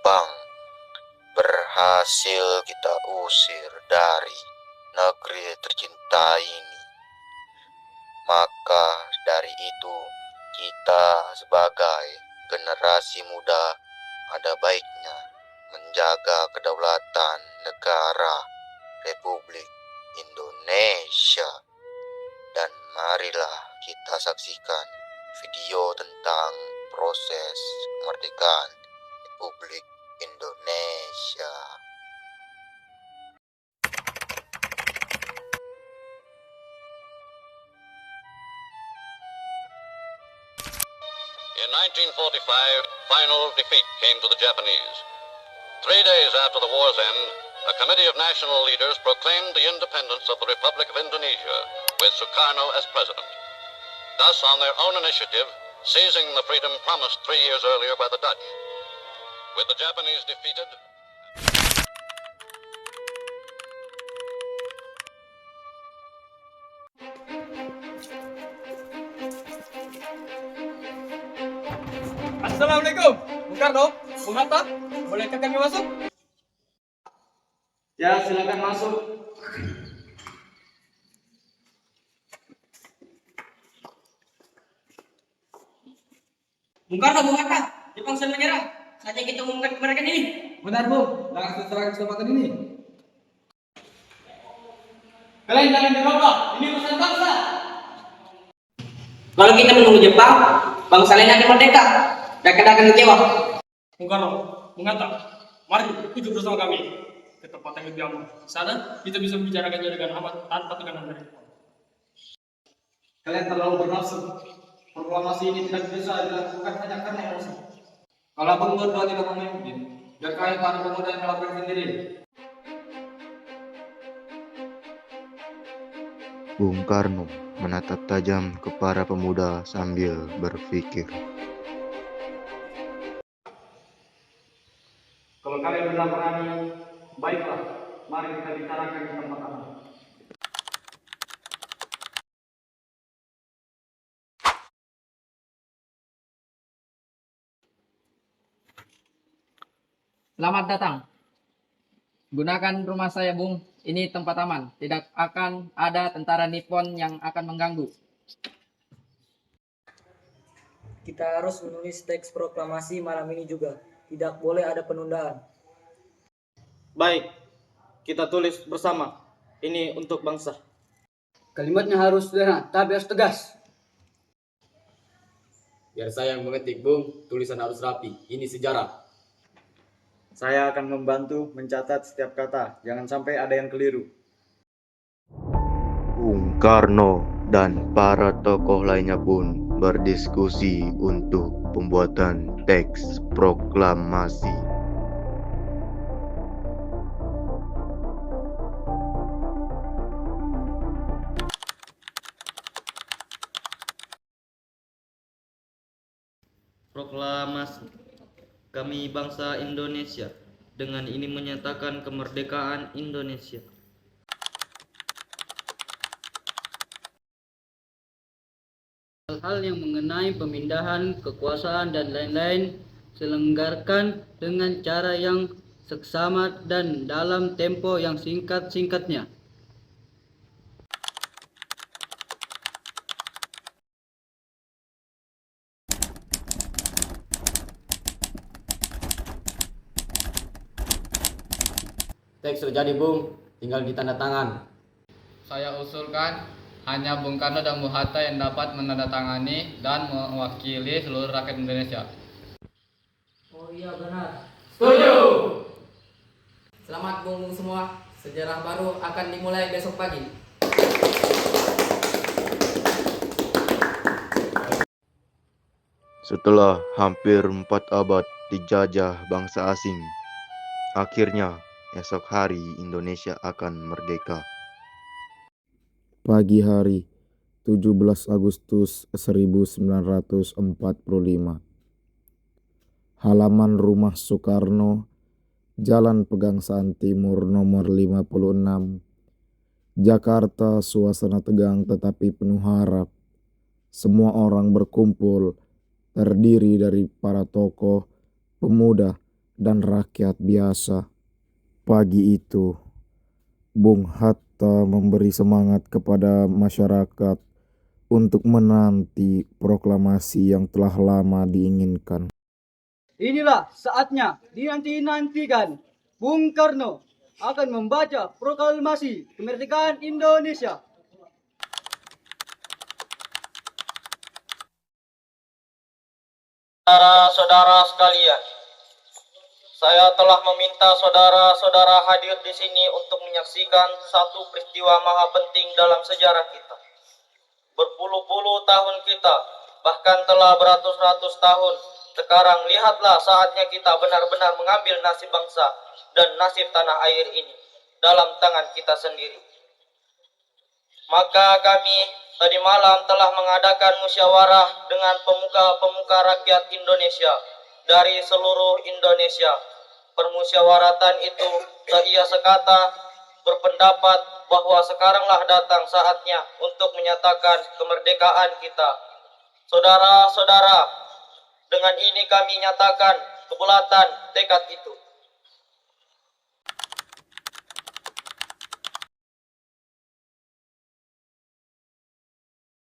Bang, berhasil kita usir dari negeri tercinta ini. Maka dari itu, kita sebagai generasi muda ada baiknya menjaga kedaulatan negara Republik Indonesia. Dan marilah kita saksikan video tentang proses kemerdekaan Republik Indonesia. In 1945, final defeat came to the Japanese. 3 days after the war's end, a committee of national leaders proclaimed the independence of the Republic of Indonesia, with Sukarno as president. Thus, on their own initiative, seizing the freedom promised 3 years earlier by the Dutch. With the Japanese defeated, Assalamualaikum, Bung Karno, Bung Hatta, bolehkah kami masuk? Ya, silakan masuk. Bung Karno, Bung Hatta, Jepang sudah menyerah. Saatnya kita mengumumkan kemerdekaan ini. Benar, Bu. Dan setelah kesempatan ini. Kalian jangan dirobak, ini urusan bangsa. Kalau kita menunggu Jepang, bangsa lain akan merdeka. Dan kita akan kecewa. Bung Karno, Bung Hatta, mari ikut bersama kami ke tempat yang lebih aman. Sana kita bisa membicarakannya dengan aman tanpa tekanan dari Jepang. Kalian terlalu bernafsu. Proklamasi ini tidak bisa dilakukan hanya karena emosi. Kalau Abang berdua tidak memimpin, biarkan para pemuda yang melakukan sendiri. Bung Karno menatap tajam ke para pemuda sambil berpikir. Kalau kalian sudah berani, baiklah. Mari kita bicarakan di tempat aman. Selamat datang. Gunakan rumah saya, Bung. Ini tempat aman. Tidak akan ada tentara Nippon yang akan mengganggu. Kita harus menulis teks proklamasi malam ini juga. Tidak boleh ada penundaan. Baik, kita tulis bersama. Ini untuk bangsa. Kalimatnya harus sederhana, tapi harus tegas. Biar saya yang mengetik, Bung. Tulisan harus rapi. Ini sejarah. Saya akan membantu mencatat setiap kata. Jangan sampai ada yang keliru. Bung Karno dan para tokoh lainnya pun berdiskusi untuk pembuatan teks proklamasi. Proklamasi kami bangsa Indonesia, dengan ini menyatakan kemerdekaan Indonesia. Hal-hal yang mengenai pemindahan kekuasaan dan lain-lain selenggarakan dengan cara yang seksama dan dalam tempo yang singkat-singkatnya. Teks sudah jadi, Bung. Tinggal ditanda tangan. Saya usulkan hanya Bung Karno dan Bung Hatta yang dapat menandatangani dan mewakili seluruh rakyat Indonesia. Oh iya, benar. Setuju. Selamat Bung semua. Sejarah baru akan dimulai besok pagi. Setelah hampir 4 abad dijajah bangsa asing, akhirnya esok hari Indonesia akan merdeka. Pagi hari 17 Agustus 1945. Halaman rumah Soekarno, Jalan Pegangsaan Timur nomor 56. Jakarta, suasana tegang tetapi penuh harap. Semua orang berkumpul, terdiri dari para tokoh, pemuda, dan rakyat biasa. Pagi itu, Bung Hatta memberi semangat kepada masyarakat untuk menanti proklamasi yang telah lama diinginkan. Inilah saatnya dinanti-nantikan. Bung Karno akan membaca proklamasi kemerdekaan Indonesia. Saudara-saudara sekalian, saya telah meminta saudara-saudara hadir di sini untuk menyaksikan satu peristiwa maha penting dalam sejarah kita. Berpuluh-puluh tahun kita, bahkan telah beratus-ratus tahun, sekarang lihatlah saatnya kita benar-benar mengambil nasib bangsa dan nasib tanah air ini dalam tangan kita sendiri. Maka kami tadi malam telah mengadakan musyawarah dengan pemuka-pemuka rakyat Indonesia dari seluruh Indonesia. Permusyawaratan itu seia sekata berpendapat bahwa sekaranglah datang saatnya untuk menyatakan kemerdekaan kita. Saudara-saudara, dengan ini kami nyatakan kebulatan tekad itu.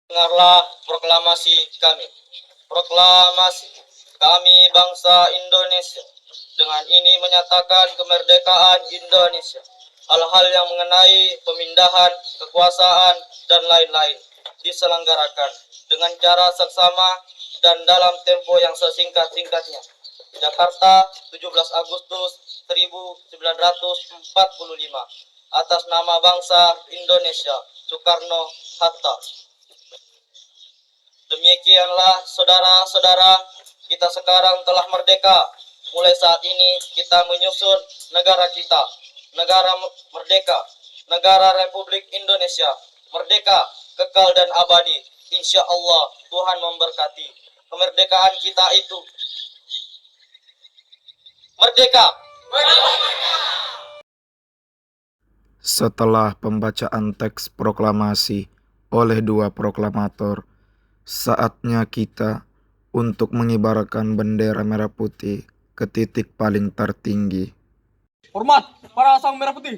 Dengarlah proklamasi kami. Proklamasi kami bangsa Indonesia. Dengan ini menyatakan kemerdekaan Indonesia. Hal-hal yang mengenai pemindahan, kekuasaan, dan lain-lain diselenggarakan dengan cara seksama dan dalam tempo yang sesingkat-singkatnya. Jakarta, 17 Agustus 1945. Atas nama bangsa Indonesia, Soekarno-Hatta. Demikianlah saudara-saudara, kita sekarang telah merdeka. Mulai saat ini kita menyusun negara kita, negara merdeka, negara Republik Indonesia, merdeka, kekal dan abadi. Insya Allah Tuhan memberkati. Kemerdekaan kita itu merdeka. Setelah pembacaan teks proklamasi oleh dua proklamator, saatnya kita untuk mengibarkan bendera merah putih ke titik paling tertinggi. Hormat para sang merah putih.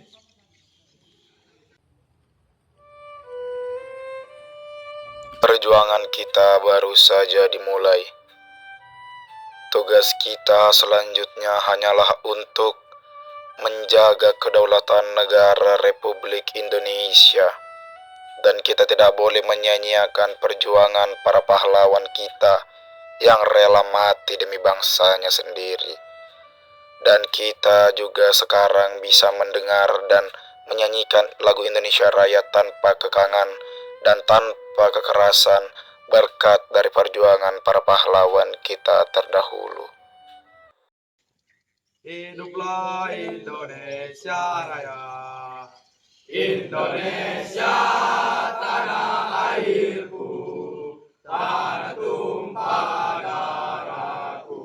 Perjuangan kita baru saja dimulai. Tugas kita selanjutnya hanyalah untuk menjaga kedaulatan negara Republik Indonesia. Dan kita tidak boleh menyanyiakan perjuangan para pahlawan kita yang rela mati demi bangsanya sendiri. Dan kita juga sekarang bisa mendengar dan menyanyikan lagu Indonesia Raya tanpa kekangan dan tanpa kekerasan berkat dari perjuangan para pahlawan kita terdahulu. Hiduplah Indonesia Raya. Indonesia tanah airku, tanah tumpah darahku.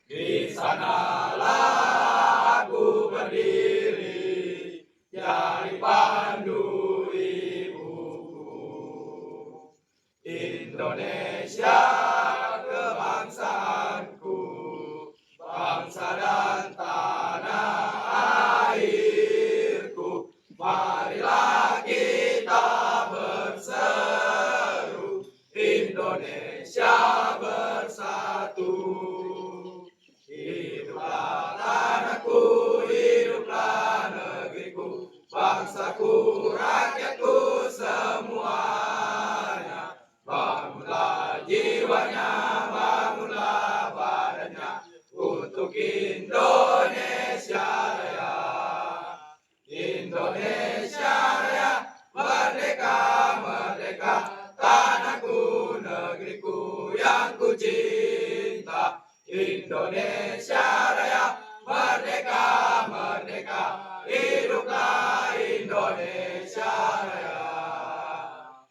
Di sanalah aku berdiri, jadi pandu ibuku. Indonesia kebangsaanku, bangsa dan tanah airku. Marilah kita berseru, Indonesia bersatu. Hiduplah tanahku, hiduplah negeriku, bangsaku, rakyatku semuanya. Bangunlah jiwanya, bangunlah badannya, untuk Indonesia Raya. Indonesia Raya, merdeka, merdeka, tanahku, negeriku yang ku cinta. Indonesia Raya, merdeka, merdeka, hiduplah Indonesia Raya.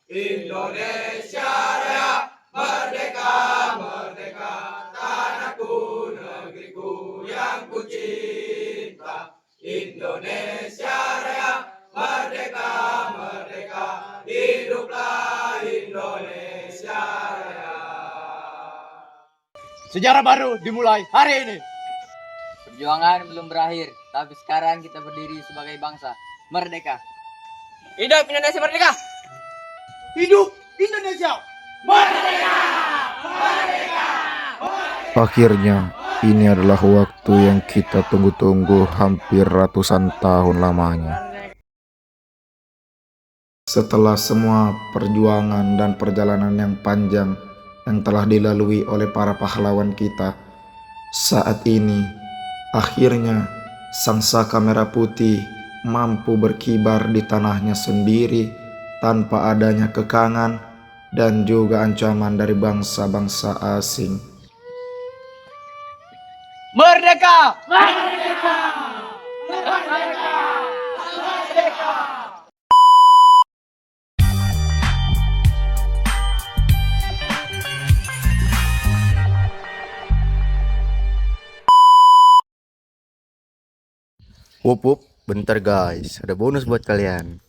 Indonesia Raya, merdeka, merdeka, tanahku, negeriku yang ku cinta. Indonesia Raya, merdeka, merdeka, hiduplah Indonesia Raya. Sejarah baru dimulai hari ini. Perjuangan belum berakhir, tapi sekarang kita berdiri sebagai bangsa merdeka. Hidup Indonesia merdeka! Hidup Indonesia! Akhirnya, ini adalah waktu yang kita tunggu-tunggu hampir ratusan tahun lamanya. Setelah semua perjuangan dan perjalanan yang panjang yang telah dilalui oleh para pahlawan kita, saat ini akhirnya sang saka merah putih mampu berkibar di tanahnya sendiri tanpa adanya kekangan dan juga ancaman dari bangsa-bangsa asing. Merdeka! Wup, bentar guys, ada bonus buat kalian.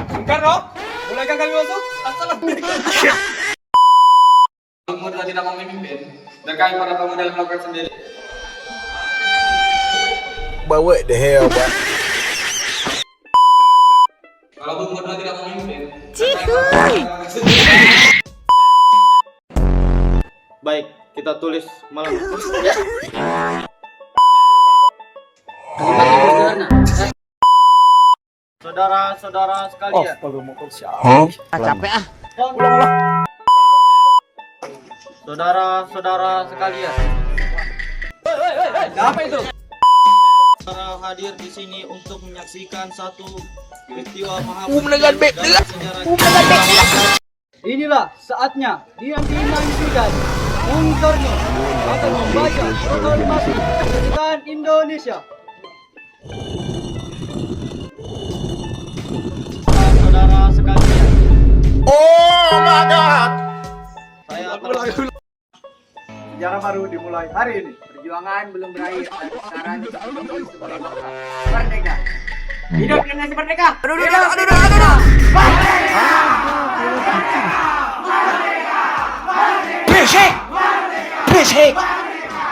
Bung Karno, bolehkah kami masuk? Assalamualaikum. Bung Karno tidak mau memimpin, dan kami para pemuda melakukan sendiri. But what the hell, bro? Kalau Bung Karno tidak mau memimpin, Baik, kita tulis malam. Saudara-saudara sekalian. Capek ah. Saudara-saudara sekalian. Apa itu? Saudara hadir di sini untuk menyaksikan satu peristiwa maha dalam sejarah kita. Inilah saatnya dinanti-nantikan. Bung Karno akan membaca proklamasi kemerdekaan Indonesia. Saudara sekalian. Oh my God! Saya telah Sejarah baru dimulai hari ini. Perjuangan belum berakhir, tapi sekarang kita berdiri sebagai bangsa merdeka. Hidup Indonesia merdeka!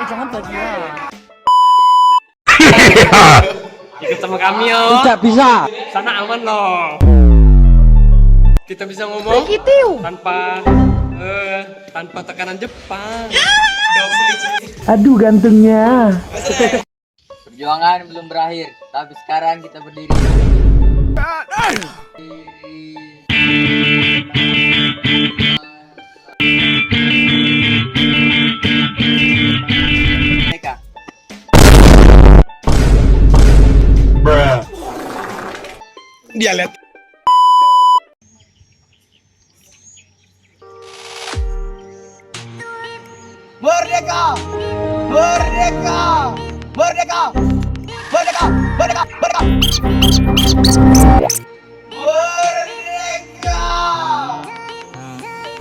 Jangan bagian. Ikut sama kami yo. Tidak bisa. Sana aman loh. Kita bisa ngomong tanpa tekanan Jepang. Aduh gantengnya. Perjuangan belum berakhir, tapi sekarang kita berdiri. Merdeka. Dia lihat. Merdeka! Merdeka! Merdeka! Merdeka! Merdeka! Merdeka! Merdeka!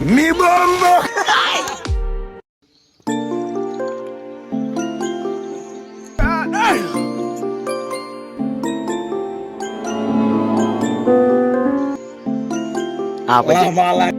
Mi bomba! Apa sih? Malah